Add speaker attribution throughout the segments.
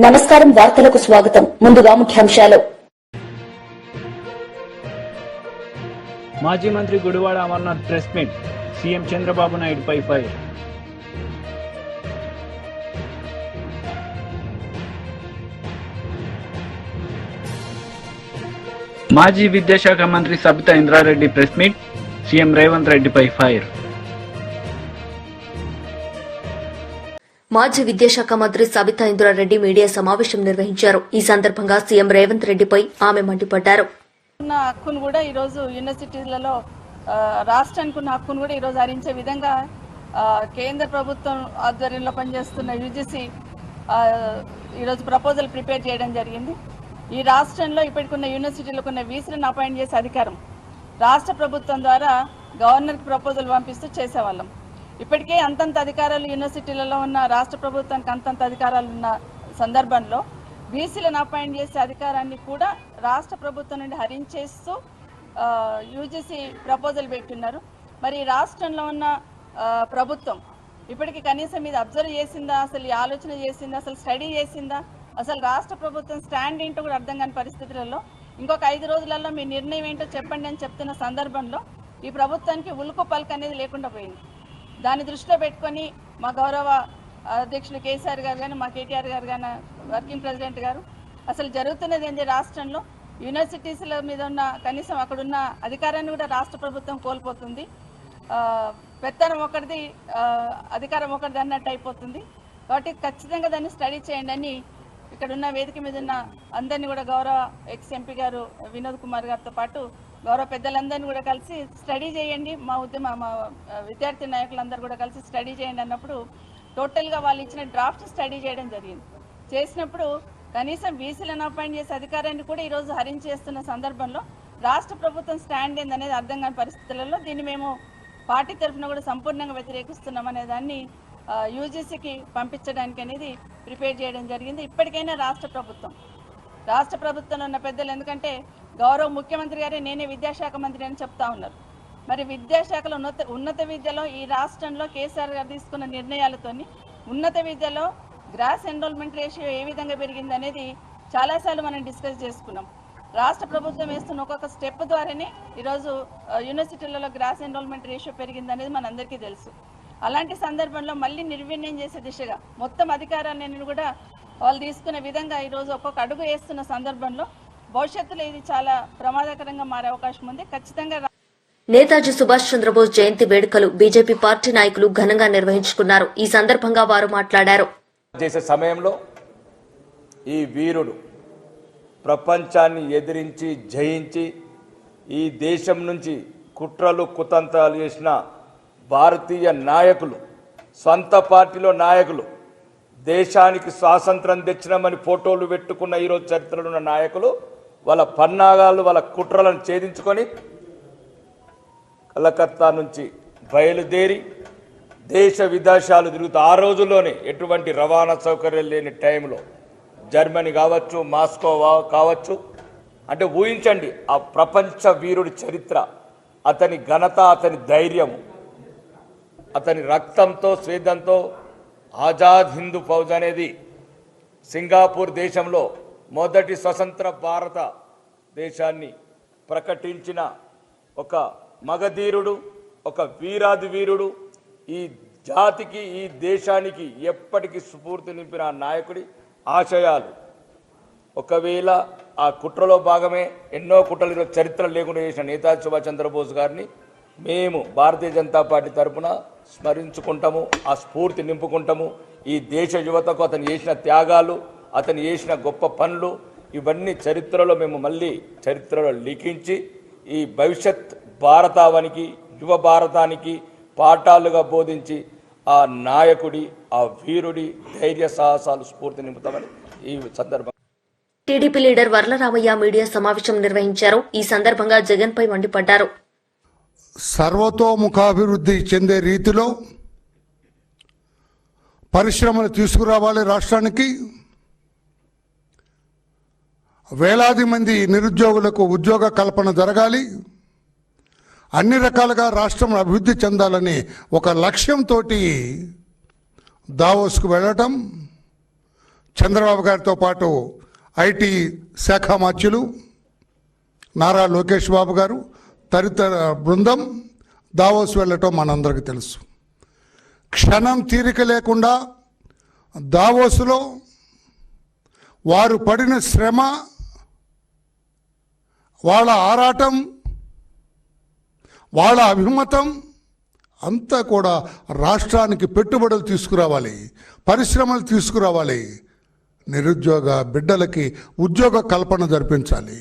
Speaker 1: నమస్కారం వార్తలకు స్వాగతం. ముందుగా ముఖ్యాంశాలు.
Speaker 2: మాజీ మంత్రి Gudivada Amarnath press meet, CM Chandrababu నాయుడుపై ఫైర్. మాజీ విద్యాశాఖ మంత్రి Sabitha Indra Reddy press meet, CM Revanth రెడ్డిపై ఫైర్.
Speaker 3: మాజీ విద్యాశాఖ మంత్రి సబితా ఇంద్రారెడ్డి మీడియా సమావేశం నిర్వహించారు. ఈ సందర్భంగా సీఎం రేవంత్ రెడ్డిపై ఆమె మండిపడ్డారు.
Speaker 4: హక్కును కూడా ఈరోజు యూనివర్సిటీలలో రాష్ట్రానికి ఉన్న హక్కును కూడా ఈరోజు హరించే విధంగా కేంద్ర ప్రభుత్వం ఆధ్వర్యంలో పనిచేస్తున్న యూజీసీ ఈరోజు ప్రపోజల్ ప్రిపేర్ చేయడం జరిగింది. ఈ రాష్ట్రంలో ఇప్పటికున్న యూనివర్సిటీలకు ఉన్న వీసీలను అపాయింట్ చేసే అధికారం రాష్ట్ర ప్రభుత్వం ద్వారా గవర్నర్కి ప్రపోజల్ పంపిస్తూ చేసేవాళ్ళం. ఇప్పటికే అంతంత అధికారాలు యూనివర్సిటీలలో ఉన్న రాష్ట్ర ప్రభుత్వానికి అంతంత అధికారాలు ఉన్న సందర్భంలో బీసీలను అపాయింట్ చేసే అధికారాన్ని కూడా రాష్ట్ర ప్రభుత్వం నుండి హరించేస్తూ యూజీసీ ప్రపోజల్ పెట్టున్నారు. మరి రాష్ట్రంలో ఉన్న ప్రభుత్వం ఇప్పటికీ కనీసం ఇది అబ్జర్వ్ చేసిందా, అసలు ఈ ఆలోచన చేసిందా, అసలు స్టడీ చేసిందా, అసలు రాష్ట్ర ప్రభుత్వం స్టాండ్ ఏంటో కూడా అర్థం కాని పరిస్థితులలో ఇంకొక 5 రోజులలో మీ నిర్ణయం ఏంటో చెప్పండి అని చెప్తున్న సందర్భంలో ఈ ప్రభుత్వానికి ఉలుకు పలుకు అనేది లేకుండా పోయింది. దాన్ని దృష్టిలో పెట్టుకొని మా గౌరవ అధ్యక్షులు కేసీఆర్ గారు కానీ, మా కేటీఆర్ గారు కానీ, వర్కింగ్ ప్రెసిడెంట్ గారు అసలు జరుగుతున్నది ఏంటి, రాష్ట్రంలో యూనివర్సిటీస్ల మీద ఉన్న కనీసం అక్కడున్న అధికారాన్ని కూడా రాష్ట్ర ప్రభుత్వం కోల్పోతుంది. పెత్తనం ఒకటిది, అధికారం ఒకటిది అన్నట్టు అయిపోతుంది. కాబట్టి ఖచ్చితంగా దాన్ని స్టడీ చేయండి అని ఇక్కడ ఉన్న వేదిక మీద ఉన్న అందరినీ కూడా గౌరవ ఎక్స్ ఎంపీ గారు వినోద్ కుమార్ గారితో పాటు గౌరవ పెద్దలందరినీ కూడా కలిసి స్టడీ చేయండి, మా విద్యార్థి నాయకులందరూ కూడా కలిసి స్టడీ చేయండి అన్నప్పుడు టోటల్గా వాళ్ళు ఇచ్చిన డ్రాఫ్ట్ స్టడీ చేయడం జరిగింది. చేసినప్పుడు కనీసం బీసీలను అపాయింట్ చేసే అధికారాన్ని కూడా ఈరోజు హరించేస్తున్న సందర్భంలో రాష్ట్ర ప్రభుత్వం స్టాండ్ ఏందనేది అర్థం కాని పరిస్థితులలో దీన్ని మేము పార్టీ తరఫున కూడా సంపూర్ణంగా వ్యతిరేకిస్తున్నాం అనే దాన్ని యూజీసీకి పంపించడానికి అనేది ప్రిపేర్ చేయడం జరిగింది. ఇప్పటికైనా రాష్ట్ర ప్రభుత్వంలో ఉన్న పెద్దలు, ఎందుకంటే గౌరవ ముఖ్యమంత్రి గారే నేనే విద్యాశాఖ మంత్రి అని చెప్తా ఉన్నారు. మరి విద్యాశాఖలో ఉన్నత విద్యలో ఈ రాష్ట్రంలో కేసీఆర్ గారు తీసుకున్న నిర్ణయాలతోని ఉన్నత విద్యలో గ్రాస్ ఎన్రోల్మెంట్ రేషియో ఏ విధంగా పెరిగింది అనేది చాలాసార్లు మనం డిస్కస్ చేసుకున్నాం. రాష్ట్ర ప్రభుత్వం వేస్తున్న ఒక్కొక్క స్టెప్ ద్వారానే ఈరోజు యూనివర్సిటీలలో గ్రాస్ ఎన్రోల్మెంట్ రేషియో పెరిగింది అనేది మనందరికీ తెలుసు. అలాంటి సందర్భంలో మళ్ళీ నిర్వీర్యం చేసే దిశగా మొత్తం అధికారాన్ని కూడా వాళ్ళు తీసుకునే విధంగా ఈరోజు ఒక్కొక్క అడుగు వేస్తున్న సందర్భంలో భవిష్యత్తులో ఇది చాలా ప్రమాదకరంగా మారే అవకాశం ఉంది. ఖచ్చితంగా
Speaker 3: నేతాజీ సుభాష్ చంద్రబోస్ జయంతి వేడుకలు బీజేపీ పార్టీ నాయకులు ఘనంగా నిర్వహించుకున్నారు. ఈ సందర్భంగా వారు మాట్లాడారు.
Speaker 5: చేసే సమయంలో ఈ వీరుడు ప్రపంచాన్ని ఎదిరించి జయించి ఈ దేశం నుంచి కుట్రలు కుతంత్రాలు చేసిన భారతీయ నాయకులు, సొంత పార్టీలో నాయకులు, దేశానికి స్వాతంత్రం తెచ్చినామని ఫోటోలు పెట్టుకున్న ఈరోజు చరిత్రలో ఉన్న నాయకులు వాళ్ళ పన్నాగాలు, వాళ్ళ కుట్రలను ఛేదించుకొని కలకత్తా నుంచి బయలుదేరి దేశ విదేశాలు తిరుగుతూ ఆ రోజుల్లోనే ఎటువంటి రవాణా సౌకర్యం లేని టైంలో జర్మనీ కావచ్చు, మాస్కో కావచ్చు, అంటే ఊహించండి ఆ ప్రపంచ వీరుడి చరిత్ర, అతని ఘనత, అతని ధైర్యం, అతని రక్తంతో స్వేదంతో ఆజాద్ హిందూ ఫౌజ్ అనేది సింగపూర్ దేశంలో మొదటి స్వతంత్ర భారత దేశాన్ని ప్రకటించిన ఒక మగధీరుడు, ఒక వీరాది వీరుడు, ఈ జాతికి ఈ దేశానికి ఎప్పటికీ స్ఫూర్తి నింపిన నాయకుడి ఆశయాలు ఒకవేళ ఆ కుట్రలో భాగమే ఎన్నో కుట్రలు చరిత్ర లేకుండా చేసిన నేతాజీ సుభాష్ చంద్రబోస్ గారిని మేము భారతీయ జనతా పార్టీ తరఫున స్మరించుకుంటాము, ఆ స్ఫూర్తి నింపుకుంటాము. ఈ దేశ యువతకు అతను చేసిన త్యాగాలు, అతను చేసిన గొప్ప పనులు ఇవన్నీ చరిత్రలో మేము మళ్ళీ చరిత్రలో లిఖించి ఈ భవిష్యత్ భారతావనికి, యువ భారతానికి పాఠాలుగా బోధించి ఆ నాయకుడి, ఆ వీరుడి ధైర్య సాహసాలు స్ఫూర్తి నింపుతామని ఈ సందర్భంగా
Speaker 3: టీడీపీ లీడర్ వర్లరామయ్య మీడియా సమావేశం నిర్వహించారు. ఈ సందర్భంగా జగన్ పై మండిపడ్డారు.
Speaker 6: సర్వతోముఖాభివృద్ధి చెందే రీతిలో పరిశ్రమలు తీసుకురావాలి. రాష్ట్రానికి వేలాది మంది నిరుద్యోగులకు ఉద్యోగ కల్పన జరగాలి. అన్ని రకాలుగా రాష్ట్రం అభివృద్ధి చెందాలని ఒక లక్ష్యంతో దావోస్కు వెళ్ళటం, చంద్రబాబు గారితో పాటు ఐటీ శాఖ మంత్రులు నారా లోకేష్ బాబు గారు తదితర బృందం దావోస్ వెళ్ళటం మనందరికీ తెలుసు. క్షణం తీరిక లేకుండా దావోసులో వారు పడిన శ్రమ, వాళ్ళ ఆరాటం, వాళ్ళ అభిమతం అంతా కూడా రాష్ట్రానికి పెట్టుబడులు తీసుకురావాలి, పరిశ్రమలు తీసుకురావాలి, నిరుద్యోగ బిడ్డలకి ఉద్యోగ కల్పన జరిపించాలి,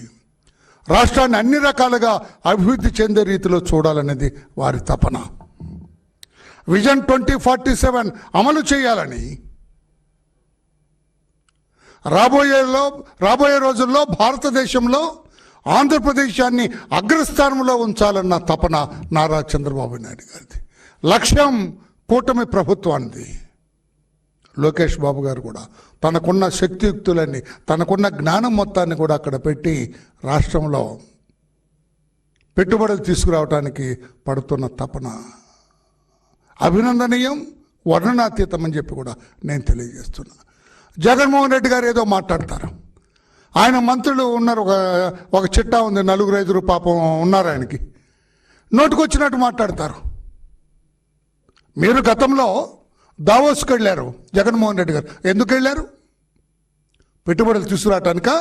Speaker 6: రాష్ట్రాన్ని అన్ని రకాలుగా అభివృద్ధి చెందే రీతిలో చూడాలనేది వారి తపన. విజన్ 2047 అమలు చేయాలని రాబోయే రోజుల్లో భారతదేశంలో ఆంధ్రప్రదేశాన్ని అగ్రస్థానంలో ఉంచాలన్న తపన నారా చంద్రబాబు నాయుడు గారిది. లక్ష్యం కూటమి ప్రభుత్వానికి. లోకేష్ బాబు గారు కూడా తనకున్న శక్తియుక్తులన్నీ, తనకున్న జ్ఞానం మొత్తాన్ని కూడా అక్కడ పెట్టి రాష్ట్రంలో పెట్టుబడులు తీసుకురావడానికి పడుతున్న తపన అభినందనీయం, వర్ణనాతీతం అని చెప్పి కూడా నేను తెలియజేస్తున్నా. జగన్మోహన్ రెడ్డి గారు ఏదో మాట్లాడతారు. ఆయన మంత్రులు ఉన్నారు, ఒక చిట్టా ఉంది, 4-5 పాపం ఉన్నారు ఆయనకి, నోటుకొచ్చినట్టు మాట్లాడతారు. మీరు గతంలో దావోస్కి వెళ్ళారు, జగన్మోహన్ రెడ్డి గారు ఎందుకు వెళ్ళారు? పెట్టుబడులు తీసుకురావటానికా,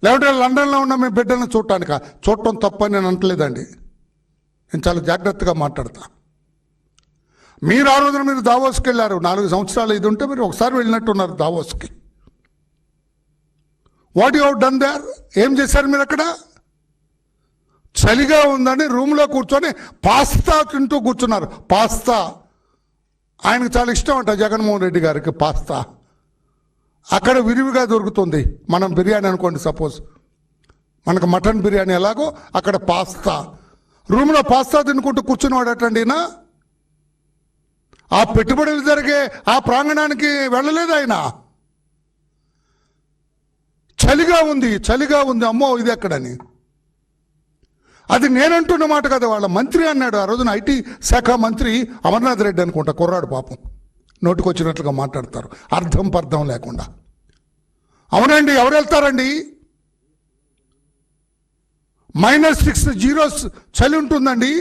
Speaker 6: లేకపోతే లండన్లో ఉన్న మీ బిడ్డలను చూడటానికా? చూడటం తప్పని నేను అంటలేదండి, నేను చాలా జాగ్రత్తగా మాట్లాడతా. మీరు ఆ రోజున మీరు దావోస్కి వెళ్ళారు, 4 సంవత్సరాలు ఇది ఉంటే మీరు ఒకసారి వెళ్ళినట్టున్నారు దావోస్కి. What you have done there? ఏం చేశారు మీరు అక్కడ? చలిగా ఉందని రూమ్లో కూర్చొని పాస్తా తింటూ కూర్చున్నారు. పాస్తా ఆయనకు చాలా ఇష్టం అంట జగన్మోహన్ రెడ్డి గారికి పాస్తా. అక్కడ విరివిగా దొరుకుతుంది. మనం బిర్యానీ అనుకోండి, సపోజ్ మనకు మటన్ బిర్యానీ ఎలాగో అక్కడ పాస్తా. రూమ్లో పాస్తా తినుకుంటూ కూర్చున్నవాడటండినా. ఆ పెట్టుబడులు జరిగే ఆ ప్రాంగణానికి వెళ్ళలేదు ఆయన. చలిగా ఉంది, అమ్మో ఇది ఎక్కడని. అది నేనంటున్న మాట కదా, వాళ్ళ మంత్రి అన్నాడు. ఆ రోజున ఐటీ శాఖ మంత్రి అమర్నాథ్ రెడ్డి అనుకుంటా, కుర్రాడు పాపం, నోటుకొచ్చినట్లుగా మాట్లాడతారు అర్థం పర్థం లేకుండా. అవునండి, ఎవరు వెళ్తారండి? -6 చలి ఉంటుందండి.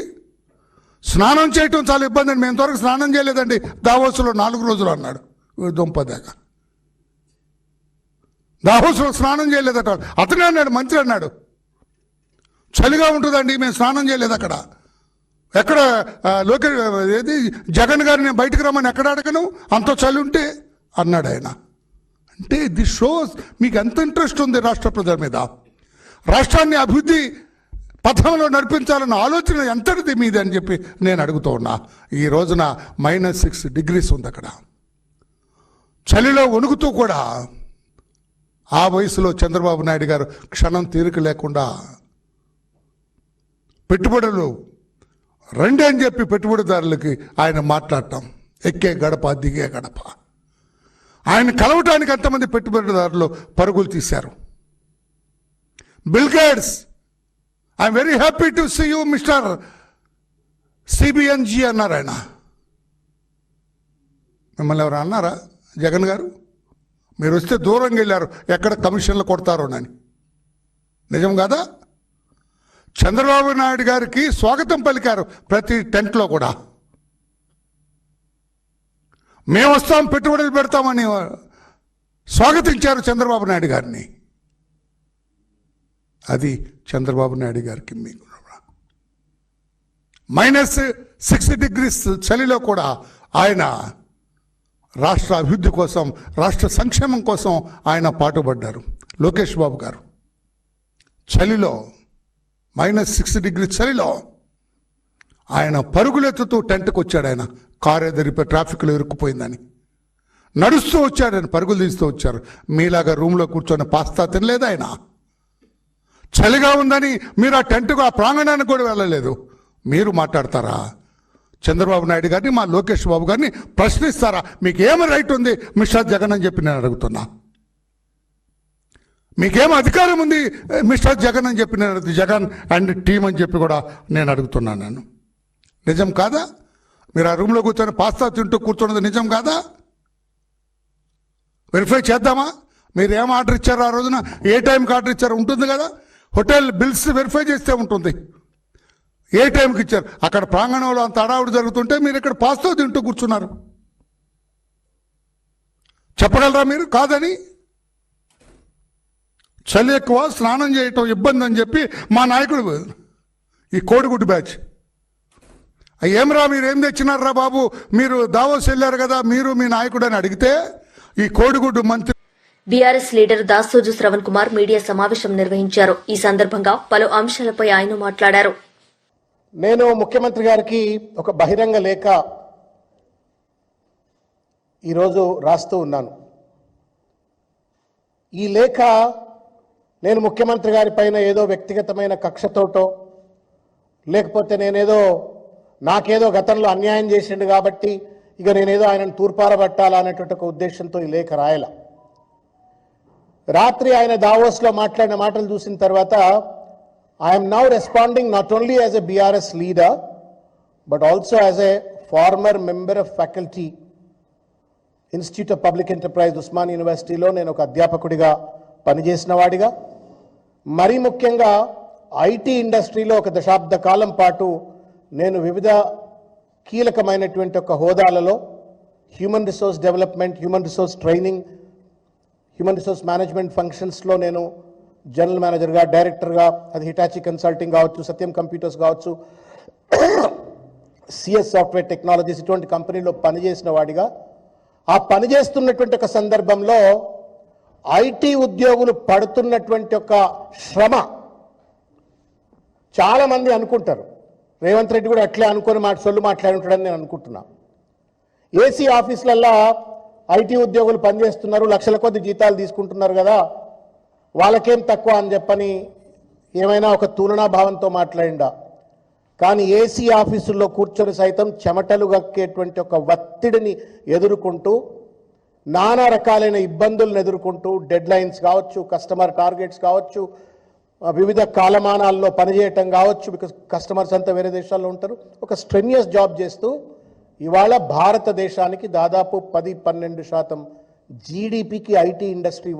Speaker 6: స్నానం చేయటం చాలా ఇబ్బంది అండి. మేము ఇంతవరకు స్నానం చేయలేదండి దావోసులో 4 రోజులు అన్నాడు. దుంపదాకా దావోసులో స్నానం చేయలేదట. అతనే అన్నాడు, మంత్రి అన్నాడు, చలిగా ఉంటుందండి, మేము స్నానం చేయలేదు అక్కడ. ఎక్కడ ఏది జగన్ గారిని బయటకు రమ్మని ఎక్కడ అడగను, అంత చలి ఉంటే అన్నాడు ఆయన. అంటే ది షోస్ మీకు ఎంత ఇంట్రెస్ట్ ఉంది రాష్ట్ర ప్రజల మీద, రాష్ట్రాన్ని అభివృద్ధి పథంలో నడిపించాలన్న ఆలోచన ఎంతటిది మీది అని చెప్పి నేను అడుగుతూ ఉన్నా. ఈ రోజున -6 ఉంది అక్కడ. చలిలో వణుకుతూ కూడా ఆ వయసులో చంద్రబాబు నాయుడు గారు క్షణం తీరిక లేకుండా పెట్టుబడులు రండి అని చెప్పి పెట్టుబడిదారులకి ఆయన మాట్లాడటం, ఎక్కే గడప దిగే గడప. ఆయన కలవటానికి ఎంతమంది పెట్టుబడిదారులు పరుగులు తీశారు. Bill Gates, I'm very happy to see you mister CBNG అన్నారు ఆయన. మిమ్మల్ని ఎవరు అన్నారా? జగన్ గారు మీరు వస్తే దూరంగా వెళ్ళారు, ఎక్కడ కమిషన్లు కొడతారోనని. నిజం కాదా? చంద్రబాబు నాయుడు గారికి స్వాగతం పలికారు ప్రతి టెంట్లో కూడా. మేము వస్తాం, పెట్టుబడులు పెడతామని స్వాగతించారు చంద్రబాబు నాయుడు గారిని. అది చంద్రబాబు నాయుడు గారికి మీకు -6 చలిలో కూడా ఆయన రాష్ట్ర అభివృద్ధి కోసం, రాష్ట్ర సంక్షేమం కోసం ఆయన పాటుపడ్డారు. లోకేష్ బాబు గారు చలిలో -6 చలిలో ఆయన పరుగులెత్తుతూ టెంట్కి వచ్చాడు. ఆయన కారు ఎదిరిపోయి ట్రాఫిక్లో ఇరుక్కుపోయిందని నడుస్తూ వచ్చాడు, ఆయన పరుగులు తీస్తూ వచ్చారు. మీలాగా రూమ్లో కూర్చొని పాస్తా తినలేదు ఆయన. చలిగా ఉందని మీరు ఆ టెంట్కు, ఆ ప్రాంగణానికి కూడా వెళ్ళలేదు. మీరు మాట్లాడతారా? చంద్రబాబు నాయుడు గారిని, మా లోకేష్ బాబు గారిని ప్రశ్నిస్తారా? మీకు ఏమి రైట్ ఉంది మిస్టర్ జగన్ అని చెప్పి నేను అడుగుతున్నా. మీకేం అధికారం ఉంది మిస్టర్ జగన్ అని చెప్పి నేను జగన్ అండ్ టీం అని చెప్పి కూడా నేను అడుగుతున్నాను. నేను నిజం కాదా? మీరు ఆ రూమ్లో కూర్చొని పాస్తా తింటూ కూర్చున్నది నిజం కాదా? వెరిఫై చేద్దామా? మీరు ఏం ఆర్డర్ ఇచ్చారో ఆ రోజున, ఏ టైంకి ఆర్డర్ ఇచ్చారో ఉంటుంది కదా. హోటల్ బిల్స్ వెరిఫై చేస్తే ఉంటుంది ఏ టైంకి ఇచ్చారు. అక్కడ ప్రాంగణంలో అంత అడావుడు జరుగుతుంటే మీరు ఇక్కడ పాస్తో తింటూ కూర్చున్నారు. చెప్పగలరా మీరు కాదని? చలి ఎక్కువ, స్నానం చేయటం ఇబ్బంది అని చెప్పి మా నాయకుడు, ఈ కోడిగుడ్డు బ్యాచ్, ఏమరా మీరు ఏం తెచ్చినారా బాబు, మీరు దావోస్ వెళ్ళారు కదా మీరు మీ నాయకుడు అని అడిగితే ఈ కోడిగుడ్డు మంత్రి
Speaker 3: BRS leader Dasoju Shravan Kumar media సమావేశం నిర్వహించారు. ఈ సందర్భంగా పలు అంశాలపై ఆయన మాట్లాడారు.
Speaker 7: నేను ముఖ్యమంత్రి గారికి ఒక బహిరంగ లేఖ ఈరోజు రాస్తూ ఉన్నాను. ఈ లేఖ నేను ముఖ్యమంత్రి గారి పైన ఏదో వ్యక్తిగతమైన కక్షతోటో, లేకపోతే నాకేదో గతంలో అన్యాయం చేసిండు కాబట్టి ఇక నేనేదో ఆయనను తూర్పారబట్టాలా అనేటువంటి ఒక ఉద్దేశంతో ఈ లేఖ రాయాల. రాత్రి ఆయన దావోస్లో మాట్లాడిన మాటలు చూసిన తర్వాత I'm now responding not only as a BRS leader but also as a former member of faculty institute of public enterprise Osman యూనివర్సిటీలో నేను ఒక అధ్యాపకుడిగా పనిచేసిన వాడిగా, మరీ ముఖ్యంగా ఐటీ ఇండస్ట్రీలో ఒక దశాబ్ద కాలం పాటు నేను వివిధ కీలకమైనటువంటి ఒక హోదాలలో human resource development, human resource training, human resource management ఫంక్షన్స్లో నేను జనరల్ మేనేజర్గా, డైరెక్టర్గా, అది హిటాచి కన్సల్టింగ్ కావచ్చు, సత్యం కంప్యూటర్స్ కావచ్చు, సిఎస్ సాఫ్ట్వేర్ టెక్నాలజీస్, ఇటువంటి కంపెనీలో పనిచేసిన వాడిగా, ఆ పనిచేస్తున్నటువంటి ఒక సందర్భంలో ఐటీ ఉద్యోగులు పడుతున్నటువంటి ఒక శ్రమ చాలామంది అనుకుంటారు. రేవంత్ రెడ్డి కూడా అట్లే అనుకొని సొల్లు మాట్లాడి ఉంటాడని నేను అనుకుంటున్నా. ఏసీ ఆఫీసులల్లో ఐటీ ఉద్యోగులు పనిచేస్తున్నారు, లక్షల కొద్ది జీతాలు తీసుకుంటున్నారు కదా, వాళ్ళకేం తక్కువ అని చెప్పని ఏమైనా ఒక తులనా భావంతో మాట్లాడిండా. కానీ ఏసీ ఆఫీసుల్లో కూర్చొని సైతం చెమటలు గక్కేటువంటి ఒక ఒత్తిడిని ఎదుర్కొంటూ, నానా రకాలైన ఇబ్బందులను ఎదుర్కొంటూ, డెడ్ లైన్స్ కావచ్చు, కస్టమర్ టార్గెట్స్ కావచ్చు, వివిధ కాలమానాల్లో పనిచేయటం కావచ్చు, బికాస్ కస్టమర్స్ అంతా వేరే దేశాల్లో ఉంటారు, ఒక స్ట్రెన్యూస్ జాబ్ చేస్తూ ఇవాళ భారతదేశానికి దాదాపు 10-12% జీడిపికి ఐటీ ఇండస్ట్రీ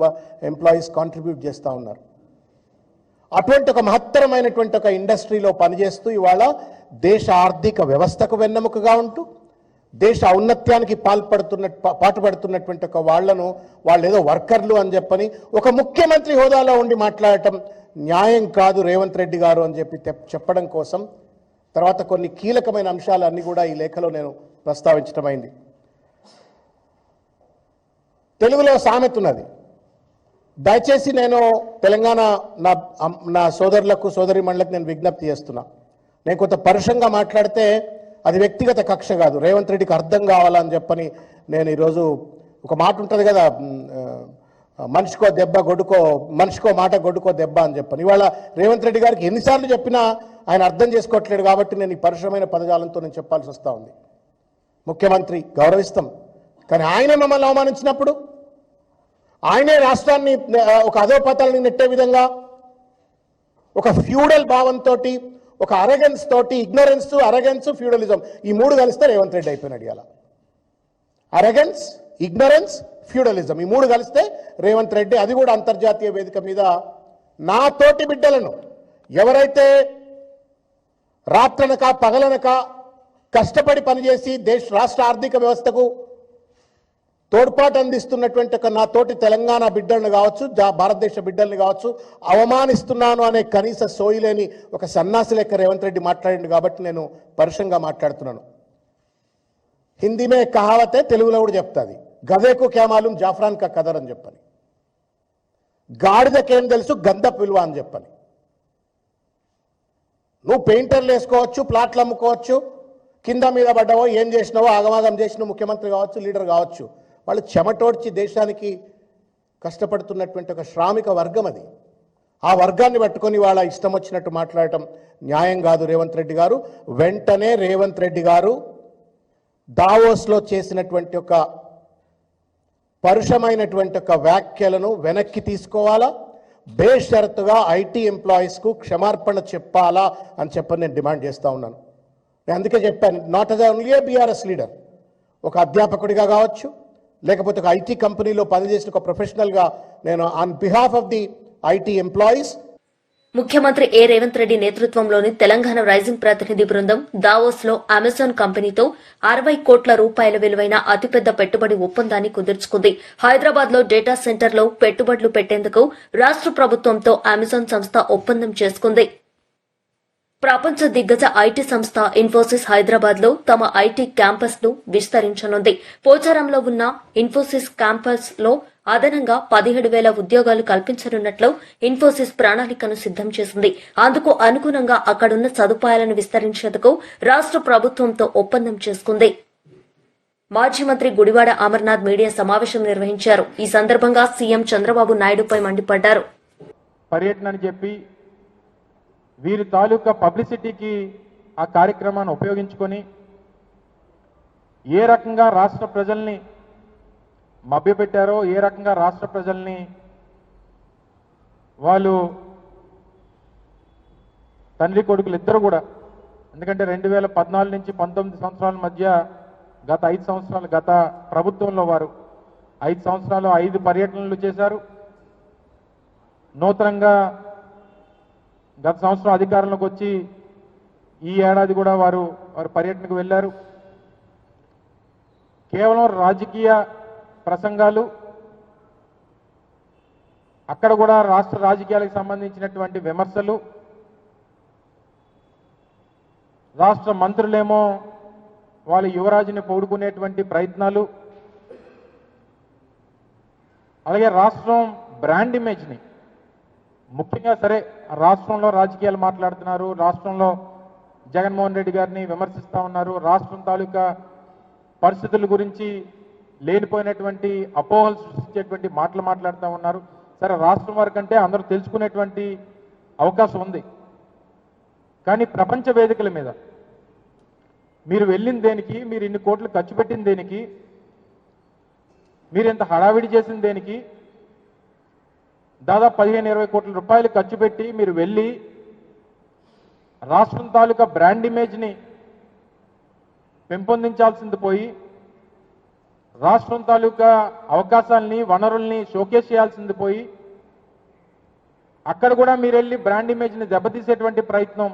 Speaker 7: ఎంప్లాయీస్ కాంట్రిబ్యూట్ చేస్తూ ఉన్నారు. అటువంటి ఒక మహత్తరమైనటువంటి ఒక ఇండస్ట్రీలో పనిచేస్తూ ఇవాళ దేశ ఆర్థిక వ్యవస్థకు వెన్నెముకగా ఉంటూ దేశ ఔన్నత్యానికి పాటుపడుతున్నటువంటి ఒక వాళ్ళు ఏదో వర్కర్లు అని చెప్పని ఒక ముఖ్యమంత్రి హోదాలో ఉండి మాట్లాడటం న్యాయం కాదు రేవంత్ రెడ్డి గారు అని చెప్పడం కోసం తర్వాత కొన్ని కీలకమైన అంశాలన్నీ కూడా ఈ లేఖలో నేను ప్రస్తావించడమైంది. తెలుగులో సామెత ఉన్నది, దయచేసి నేను తెలంగాణ నా సోదరులకు సోదరీమణులకు నేను విజ్ఞప్తి చేస్తున్నా. నేను కొంత పరుషంగా మాట్లాడితే అది వ్యక్తిగత కక్ష కాదు, రేవంత్ రెడ్డికి అర్థం కావాలని చెప్పని నేను ఈరోజు ఒక మాట ఉంటుంది కదా, మనిషికో దెబ్బ గొడ్డుకో, మనిషికో మాట గొడ్డుకో దెబ్బ అని చెప్పని. ఇవాళ రేవంత్ రెడ్డి గారికి ఎన్నిసార్లు చెప్పినా ఆయన అర్థం చేసుకోవట్లేడు కాబట్టి నేను ఈ పరుషమైన పదజాలంతో నేను చెప్పాల్సి వస్తూ ఉంది. ముఖ్యమంత్రి గౌరవిస్తాం, కానీ ఆయన మమ్మల్ని అవమానించినప్పుడు, ఆయనే రాష్ట్రాన్ని ఒక అధోపతాలని నెట్టే విధంగా ఒక ఫ్యూడల్ భావంతో, ఒక అరగెన్స్ తోటి, అరగెన్స్ ఫ్యూడలిజం ఈ మూడు కలిస్తే రేవంత్ రెడ్డి అయిపోయినాడు. ఇవాళ అరగెన్స్, ఇగ్నరెన్స్, ఫ్యూడలిజం ఈ మూడు కలిస్తే రేవంత్ రెడ్డి, అది కూడా అంతర్జాతీయ వేదిక మీద నా తోటి బిడ్డలను ఎవరైతే రాత్రనక పగలనక కష్టపడి పనిచేసి రాష్ట్ర ఆర్థిక వ్యవస్థకు తోడ్పాటు అందిస్తున్నటువంటి ఒక నా తోటి తెలంగాణ బిడ్డలను కావచ్చు, భారతదేశ బిడ్డల్ని కావచ్చు అవమానిస్తున్నాను అనే కనీస సోయిలేని ఒక సన్నాసి లెక్క రేవంత్ రెడ్డి మాట్లాడిండు కాబట్టి నేను పరుషంగా మాట్లాడుతున్నాను. హిందీమే కహావతే, తెలుగులో కూడా చెప్తాది, గదేకు క్యా మాలూమ్ జాఫ్రాన్ కా కదర్ అని చెప్పని, గాడిదకేం తెలుసు గంధపు విలువ అని చెప్పని. నువ్వు పెయింటర్లు వేసుకోవచ్చు, ప్లాట్లు అమ్ముకోవచ్చు, కింద మీద పడ్డావో ఏం చేసినావో ఆగమాగం చేసినావు, ముఖ్యమంత్రి కావచ్చు, లీడర్ కావచ్చు, వాళ్ళు చెమటోడ్చి దేశానికి కష్టపడుతున్నటువంటి ఒక శ్రామిక వర్గం అది. ఆ వర్గాన్ని పట్టుకొని వాళ్ళ ఇష్టం వచ్చినట్టు మాట్లాడటం న్యాయం కాదు రేవంత్ రెడ్డి గారు. వెంటనే రేవంత్ రెడ్డి గారు దావోస్లో చేసినటువంటి ఒక పరుషమైనటువంటి ఒక వ్యాఖ్యలను వెనక్కి తీసుకోవాలా, బేషరతుగా ఐటీ ఎంప్లాయీస్కు క్షమార్పణ చెప్పాలా అని చెప్పని నేను డిమాండ్ చేస్తూ ఉన్నాను. నేను అందుకే చెప్పాను, not as only A BRS leader, ఒక అధ్యాపకుడిగా కావచ్చు, లేకపోతే ఒక ఐటీ కంపెనీలో పనిచేసిన ఒక ప్రొఫెషనల్గా నేను on behalf of the IT employees
Speaker 3: ముఖ్యమంత్రి ఏ రేవంత్ రెడ్డి నేతృత్వంలోని తెలంగాణ రైజింగ్ ప్రతినిధి బృందం దావోస్ లో అమెజాన్ కంపెనీతో 60 కోట్ల రూపాయల విలువైన అతిపెద్ద పెట్టుబడి ఒప్పందాన్ని కుదుర్చుకుంది. హైదరాబాద్ లో డేటా సెంటర్లో పెట్టుబడులు పెట్టేందుకు రాష్ట్ర ప్రభుత్వంతో అమెజాన్ సంస్థ ఒప్పందం చేసుకుంది. ప్రపంచ దిగ్గజ ఐటీ సంస్థ ఇన్ఫోసిస్ హైదరాబాద్ లో తమ ఐటీ క్యాంపస్ ను విస్తరించనుంది. పోచారంలో ఉన్న ఇన్ఫోసిస్ క్యాంపస్ లో అదనంగా 17,000 ఉద్యోగాలు కల్పించనున్నట్లు ఇన్ఫోసిస్ ప్రణాళికను సిద్దం చేసింది. అందుకు అనుగుణంగా అక్కడున్న సదుపాయాలను విస్తరించేందుకు రాష్ట్ర ప్రభుత్వంతో ఒప్పందం చేసుకుంది. మాజీ మంత్రి గుడివాడ అమర్నాథ్ మీడియా సమావేశం నిర్వహించారు. ఈ సందర్భంగా సీఎం చంద్రబాబు నాయుడుపై మండిపడ్డారు.
Speaker 8: పర్యటనని చెప్పి వీరి తాలూకా పబ్లిసిటీకి ఆ కార్యక్రమాన్ని ఉపయోగించుకొని ఏ రకంగా రాష్ట్ర ప్రజల్ని మభ్యపెట్టారో, ఏ రకంగా రాష్ట్ర ప్రజల్ని వాళ్ళు తండ్రి కొడుకులు ఇద్దరు కూడా, ఎందుకంటే 2014 నుంచి 19 సంవత్సరాల మధ్య గత 5 సంవత్సరాలు గత ప్రభుత్వంలో వారు 5 సంవత్సరాలు 5 పర్యటనలు చేశారు. నూతనంగా గత సంవత్సరం అధికారంలోకి వచ్చి ఈ ఏడాది కూడా వారు పర్యటనకు వెళ్ళారు. కేవలం రాజకీయ ప్రసంగాలు, అక్కడ కూడా రాష్ట్ర రాజకీయాలకు సంబంధించినటువంటి విమర్శలు, రాష్ట్ర మంత్రులేమో వాళ్ళ యువరాజుని పొగుడుకునేటువంటి ప్రయత్నాలు, అలాగే రాష్ట్రం బ్రాండ్ ఇమేజ్ని ముఖ్యంగా సరే రాష్ట్రంలో రాజకీయాలు మాట్లాడుతున్నారు, రాష్ట్రంలో జగన్మోహన్ రెడ్డి గారిని విమర్శిస్తూ ఉన్నారు, రాష్ట్రం తాలూకా పరిస్థితుల గురించి లేనిపోయినటువంటి అపోహలు సృష్టించేటువంటి మాటలు మాట్లాడుతూ ఉన్నారు. సరే, రాష్ట్రం వరకంటే అందరూ తెలుసుకునేటువంటి అవకాశం ఉంది. కానీ ప్రపంచ వేదికల మీద మీరు వెళ్ళిన దేనికి, మీరు ఇన్ని కోట్లు ఖర్చు పెట్టిన దేనికి, మీరు ఇంత హడావిడి చేసిన దేనికి, దాదాపు 15-20 కోట్ల రూపాయలు ఖర్చు పెట్టి మీరు వెళ్ళి రాష్ట్రం తాలూకా బ్రాండ్ ఇమేజ్ని పెంపొందించాల్సింది పోయి రాష్ట్రం తాలూకా అవకాశాలని, వనరుల్ని షోకేస్ చేయాల్సింది పోయి అక్కడ కూడా మీరు వెళ్ళి బ్రాండ్ ఇమేజ్ని దెబ్బతీసేటువంటి ప్రయత్నం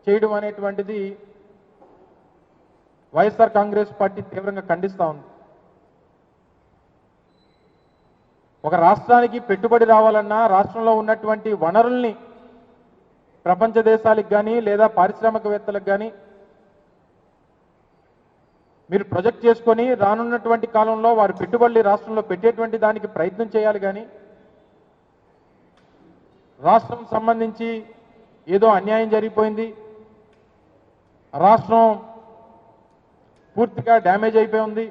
Speaker 8: చేయడం అనేటువంటిది వైఎస్ఆర్ కాంగ్రెస్ పార్టీ తీవ్రంగా ఖండిస్తూ ఉంది. ఒక రాష్ట్రానికి పెట్టుబడి రావాలన్నా రాష్ట్రంలో ఉన్నటువంటి వనరుల్ని ప్రపంచ దేశాలకు కానీ లేదా పారిశ్రామికవేత్తలకు కానీ మీరు ప్రొజెక్ట్ చేసుకొని రానున్నటువంటి కాలంలో వారు పెట్టుబడులు రాష్ట్రంలో పెట్టేటువంటి దానికి ప్రయత్నం చేయాలి. కానీ రాష్ట్రం సంబంధించి ఏదో అన్యాయం జరిగిపోయింది, రాష్ట్రం పూర్తిగా డ్యామేజ్ అయిపోయి ఉంది,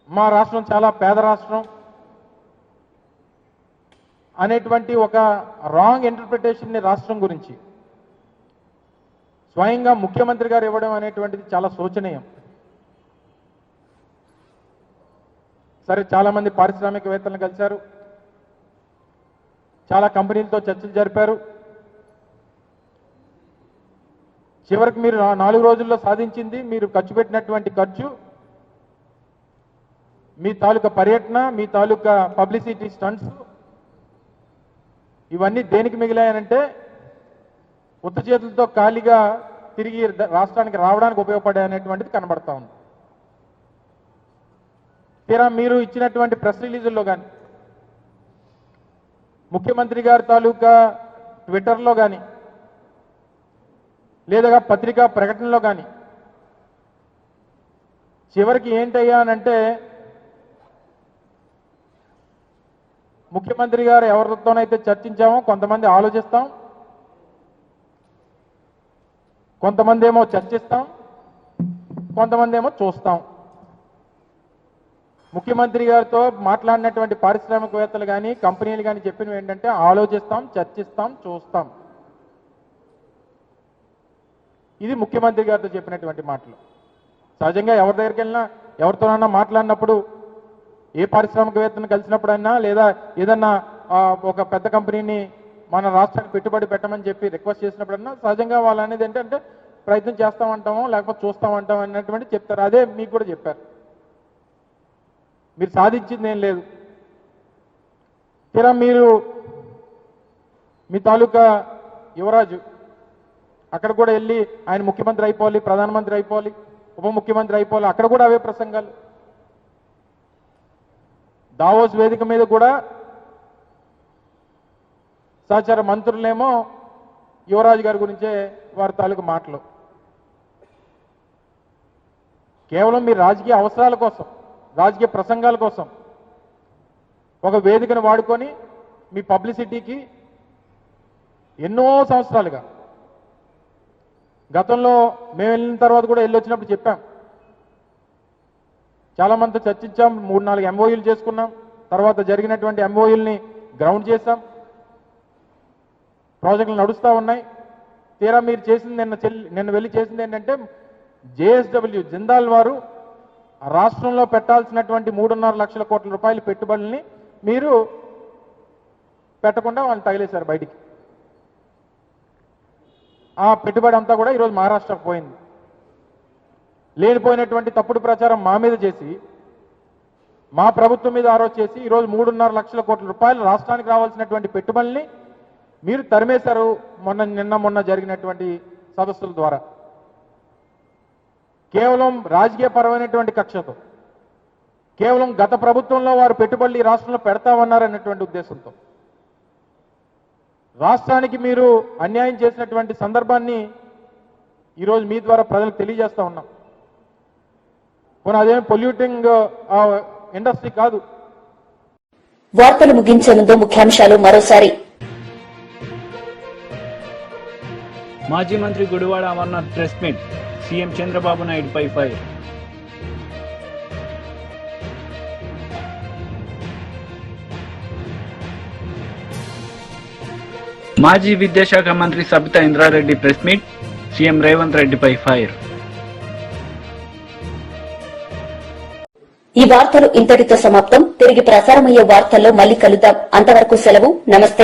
Speaker 8: మా రాష్ట్రం చాలా పేద రాష్ట్రం అనేటువంటి ఒక రాంగ్ ఇంటర్ప్రిటేషన్ని రాష్ట్రం గురించి స్వయంగా ముఖ్యమంత్రి గారు ఇవ్వడం అనేటువంటిది చాలా శోచనీయం. సరే, చాలామంది పారిశ్రామికవేత్తలను కలిశారు, చాలా కంపెనీలతో చర్చలు జరిపారు. చివరికి మీరు 4 రోజుల్లో సాధించింది, మీరు ఖర్చు పెట్టినటువంటి ఖర్చు, మీ తాలూకా పర్యటన, మీ తాలూకా పబ్లిసిటీ స్టంట్స్, ఇవన్నీ దేనికి మిగిలాయనంటే ఉత్త చేతులతో ఖాళీగా తిరిగి రాష్ట్రానికి రావడానికి ఉపయోగపడాయనేటువంటిది కనబడతా ఉంది. తీరా మీరు ఇచ్చినటువంటి ప్రెస్ రిలీజుల్లో కానీ, ముఖ్యమంత్రి గారి తాలూకా ట్విట్టర్లో కానీ, లేదా పత్రికా ప్రకటనలో కానీ చివరికి ఏంటయ్యా అనంటే ముఖ్యమంత్రి గారు ఎవరితోనైతే చర్చించామో కొంతమంది ఆలోచిస్తాం, కొంతమంది ఏమో చర్చిస్తాం, కొంతమంది ఏమో చూస్తాం. ముఖ్యమంత్రి గారితో మాట్లాడినటువంటి పారిశ్రామికవేత్తలు కానీ కంపెనీలు కానీ చెప్పినవి ఏంటంటే ఆలోచిస్తాం, చర్చిస్తాం, చూస్తాం. ఇది ముఖ్యమంత్రి గారితో చెప్పినటువంటి మాటలు. సహజంగా ఎవరి దగ్గరికి వెళ్ళినా ఎవరితోనన్నా మాట్లాడినప్పుడు, ఏ పారిశ్రామికవేత్తను కలిసినప్పుడైనా లేదా ఏదన్నా ఒక పెద్ద కంపెనీని మన రాష్ట్రానికి పెట్టుబడి పెట్టమని చెప్పి రిక్వెస్ట్ చేసినప్పుడన్నా సహజంగా వాళ్ళు అనేది ఏంటంటే ప్రయత్నం చేస్తామంటామో లేకపోతే చూస్తామంటాం అన్నటువంటి చెప్తారు. అదే మీకు కూడా చెప్పారు. మీరు సాధించింది ఏం లేదు. తీరా మీరు మీ తాలూకా యువరాజు అక్కడ కూడా వెళ్ళి ఆయన ముఖ్యమంత్రి అయిపోవాలి, ప్రధానమంత్రి అయిపోవాలి, ఉప ముఖ్యమంత్రి అయిపోవాలి, అక్కడ కూడా అవే ప్రసంగాలు. దావోస్ వేదిక మీద కూడా సహచార మంత్రులేమో యువరాజు గారి గురించే వారి తాలూకు మాటలు. కేవలం మీ రాజకీయ అవసరాల కోసం, రాజకీయ ప్రసంగాల కోసం ఒక వేదికను వాడుకొని మీ పబ్లిసిటీకి ఎన్నో సంవత్సరాలుగా, గతంలో మేము వెళ్ళిన తర్వాత కూడా వెళ్ళొచ్చినప్పుడు చెప్పాం, చాలామందితో చర్చించాం, 3-4 ఎంఓయూలు చేసుకున్నాం, తర్వాత జరిగినటువంటి ఎంఓయూల్ని గ్రౌండ్ చేశాం, ప్రాజెక్టులు నడుస్తూ ఉన్నాయి. తీరా మీరు చేసింది నిన్న వెళ్ళి చేసింది ఏంటంటే జేఎస్డబ్ల్యూ జిందాల్ వారు రాష్ట్రంలో పెట్టాల్సినటువంటి 3.5 లక్షల కోట్ల రూపాయల పెట్టుబడుల్ని మీరు పెట్టకుండా వాళ్ళు తగిలేశారు బయటికి. ఆ పెట్టుబడి అంతా కూడా ఈరోజు మహారాష్ట్రకు పోయింది. లేనిపోయినటువంటి తప్పుడు ప్రచారం మా మీద చేసి, మా ప్రభుత్వం మీద ఆరోపణ చేసి ఈరోజు 3.5 లక్షల కోట్ల రూపాయలు రాష్ట్రానికి రావాల్సినటువంటి పెట్టుబడుల్ని మీరు తరిమేశారు మొన్న జరిగినటువంటి సదస్సుల ద్వారా. కేవలం రాజకీయపరమైనటువంటి కక్షతో, కేవలం గత ప్రభుత్వంలో వారు పెట్టుబడులు ఈ రాష్ట్రంలో పెడతామన్నారనేటువంటి ఉద్దేశంతో రాష్ట్రానికి మీరు అన్యాయం చేసినటువంటి సందర్భాన్ని ఈరోజు మీ ద్వారా ప్రజలకు తెలియజేస్తా ఉన్నాం. పోనీ అదేం పొల్యూటింగ్ ఇండస్ట్రీ కాదు.
Speaker 1: వార్తలు ముగించే ముందు ముఖ్యాంశాలు మరోసారి.
Speaker 2: మాజీ మంత్రి Gudivada Amarnath press meet, CM Chandrababu నాయుడుపై ఫైర్. మాజీ విద్యాశాఖ మంత్రి Sabitha Indra Reddy press meet, CM Revanth రెడ్డిపై ఫైర్.
Speaker 1: ఈ వార్తలు ఇంతటితో సమాప్తం. తిరిగి ప్రసారమయ్యే వార్తల్లో మళ్ళీ కలుద్దాం. అంతవరకు సెలవు. నమస్తే.